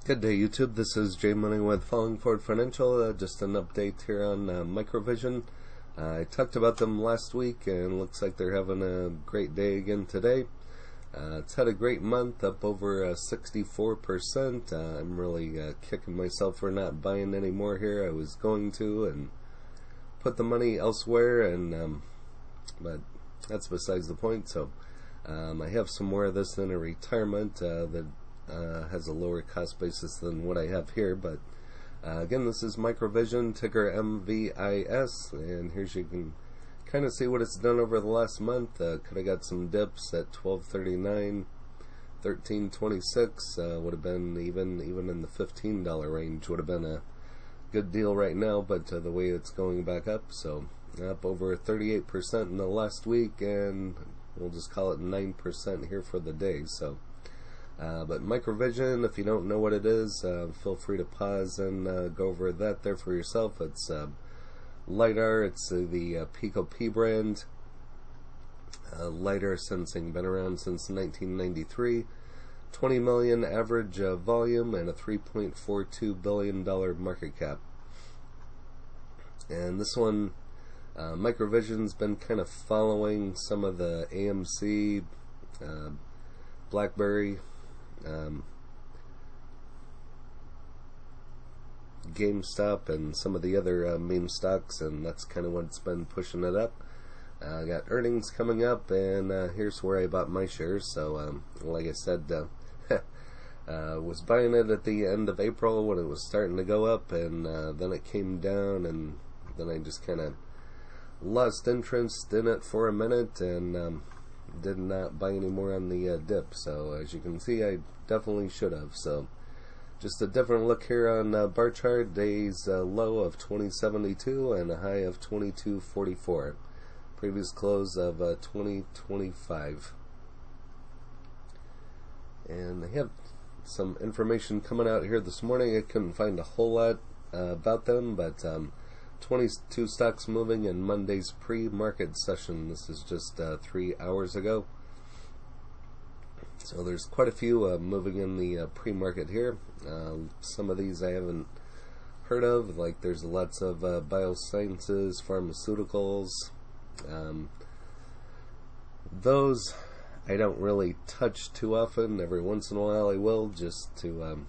Good day, YouTube. This is Jay Money with Falling Forward Financial. Just an update here on MICROVISION. I talked about them last week, and looks like they're having a great day again today. It's had a great month, up over 64%. I'm really kicking myself for not buying any more here. I was going to and put the money elsewhere, and but that's besides the point. So I have some more of this in a retirement that has a lower cost basis than what I have here, but again, this is MICROVISION, ticker MVIS, and here's you can kind of see what it's done over the last month. Could have got some dips at 12.39, 13.26, would have been even in the $15 range would have been a good deal right now, but the way it's going back up, so up over 38% in the last week, and we'll just call it 9% here for the day. So but MICROVISION, if you don't know what it is, feel free to pause and go over that there for yourself. It's LiDAR. It's the Pico P brand. LiDAR sensing, been around since 1993. 20 million average volume and a $3.42 billion market cap. And this one, MICROVISION's been kind of following some of the AMC, BlackBerry, GameStop, and some of the other meme stocks, and that's kind of what's been pushing it up. Got earnings coming up, and here's where I bought my shares. So like I said, was buying it at the end of April when it was starting to go up, and then it came down, and then I just kind of lost interest in it for a minute, and did not buy any more on the dip. So as you can see, I definitely should have. So just a different look here on bar chart. Days low of 2072 and a high of 2244. Previous close of 2025. And I have some information coming out here this morning. I couldn't find a whole lot about them, but 22 stocks moving in Monday's pre-market session. This is just 3 hours ago. So there's quite a few moving in the pre-market here. Some of these I haven't heard of, like there's lots of biosciences, pharmaceuticals. Those I don't really touch too often. Every once in a while I will, just to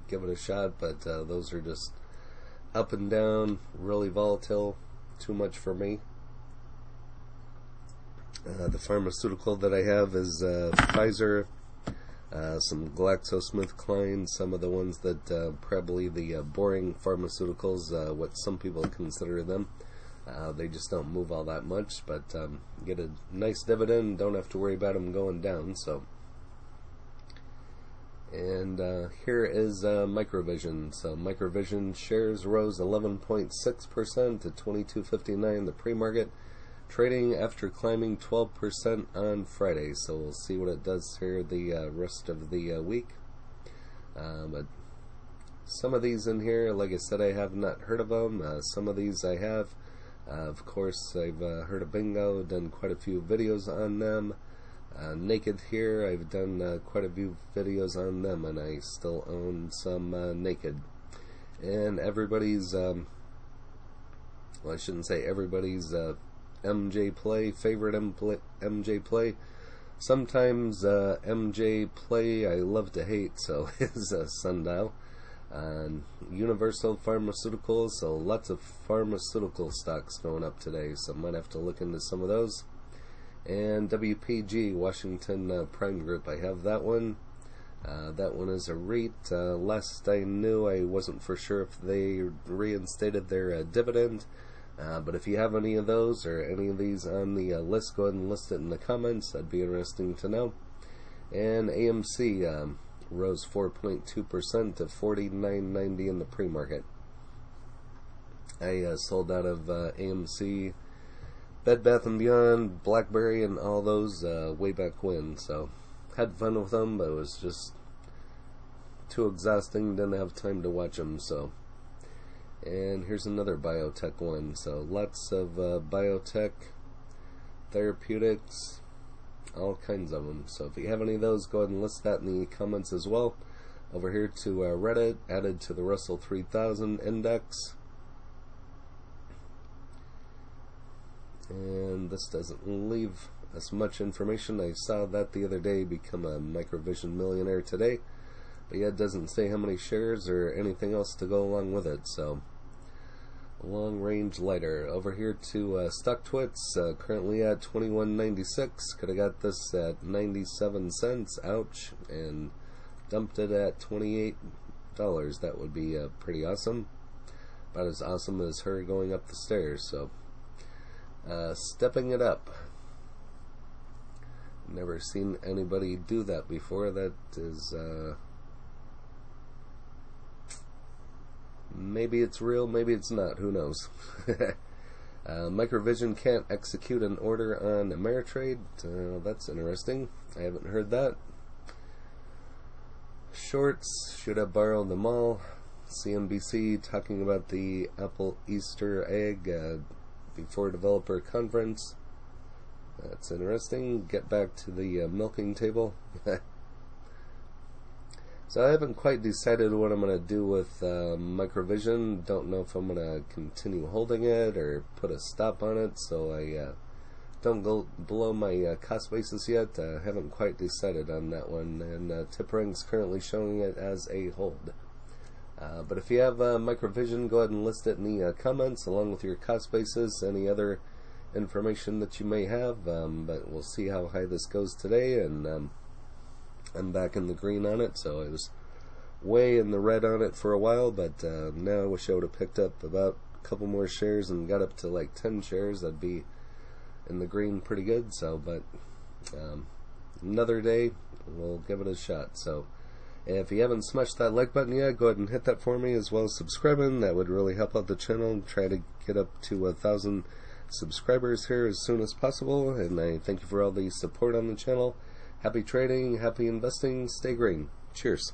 give it a shot, but those are just up and down, really volatile, too much for me. The pharmaceutical that I have is Pfizer, some GlaxoSmithKline, some of the ones that probably the boring pharmaceuticals, what some people consider them. They just don't move all that much, but get a nice dividend, don't have to worry about them going down. So, and here is MICROVISION. So MICROVISION shares rose 11.6% to $22.59 the pre-market, trading after climbing 12% on Friday. So we'll see what it does here the rest of the week. But some of these in here, like I said, I have not heard of them. Some of these I have. Of course, I've heard of Bingo, done quite a few videos on them. Naked here, I've done quite a few videos on them, and I still own some Naked. And everybody's, well, I shouldn't say everybody's MJ Play, favorite MJ Play. Sometimes MJ Play I love to hate, so is Sundial. Universal Pharmaceuticals, so lots of pharmaceutical stocks going up today, so might have to look into some of those. And WPG, Washington Prime Group, I have that one. That one is a REIT. Last I knew, I wasn't for sure if they reinstated their dividend. But if you have any of those or any of these on the list, go ahead and list it in the comments. That'd be interesting to know. And AMC rose 4.2% to $49.90 in the pre-market. I sold out of AMC, Bed Bath & Beyond, BlackBerry, and all those way back when. So had fun with them, but it was just too exhausting. Didn't have time to watch them. So. And here's another biotech one. So lots of biotech, therapeutics, all kinds of them. So if you have any of those, go ahead and list that in the comments as well. Over here to Reddit, added to the Russell 3000 index. And this doesn't leave us much information. I saw that the other day, become a MicroVision millionaire today. But yeah, it doesn't say how many shares or anything else to go along with it. So, long range lighter. Over here to StockTwits, currently at $21.96. Could have got this at 97 cents. Ouch. And dumped it at $28. That would be pretty awesome. About as awesome as her going up the stairs. So, stepping it up. Never seen anybody do that before. That is, maybe it's real, maybe it's not. Who knows? MicroVision can't execute an order on Ameritrade. That's interesting. I haven't heard that. Shorts, should have borrowed them all. CNBC talking about the Apple Easter egg before developer conference. That's interesting. Get back to the milking table. So I haven't quite decided what I'm going to do with MicroVision. Don't know if I'm going to continue holding it or put a stop on it, so I don't go below my cost basis yet. Haven't quite decided on that one, and TipRank's currently showing it as a hold. But if you have MicroVision, go ahead and list it in the comments along with your cost basis, any other information that you may have. But we'll see how high this goes today, and I'm back in the green on it, so I was way in the red on it for a while, but now I wish I would have picked up about a couple more shares and got up to like 10 shares. I'd be in the green pretty good. So, but another day, we'll give it a shot. So if you haven't smashed that like button yet, go ahead and hit that for me, as well as subscribing. That would really help out the channel. Try to get up to 1,000 subscribers here as soon as possible, and I thank you for all the support on the channel. Happy trading, happy investing, stay green. Cheers.